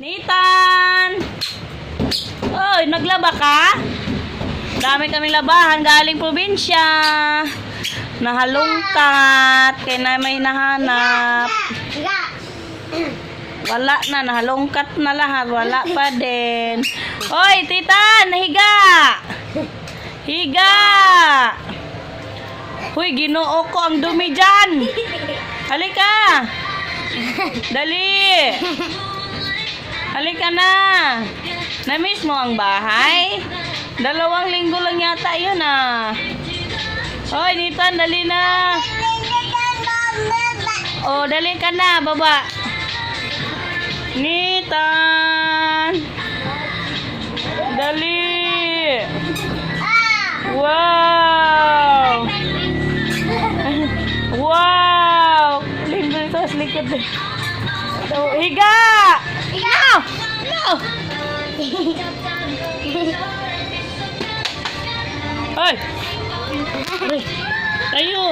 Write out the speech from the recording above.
Nathan! Oy, naglaba ka? Dami kaming labahan galing probinsya. Nahalungkat. Kaya na may nahanap. Wala na, nahalungkat na lahat. Wala pa din. Oy, Titan! Nahiga! Higa! Huy, ginoo ko ang dumi dyan. Halika! Dali! Halika na! Na-miss mo ang bahay? 2 linggo lang yata yun ah. Hoy, Nitan, dali na! Oh, dali ka na, baba! Nitan! Dali! Wow! Wow! Linggo ito sa likod eh. So, higa! No! No! Hoy! Tayo!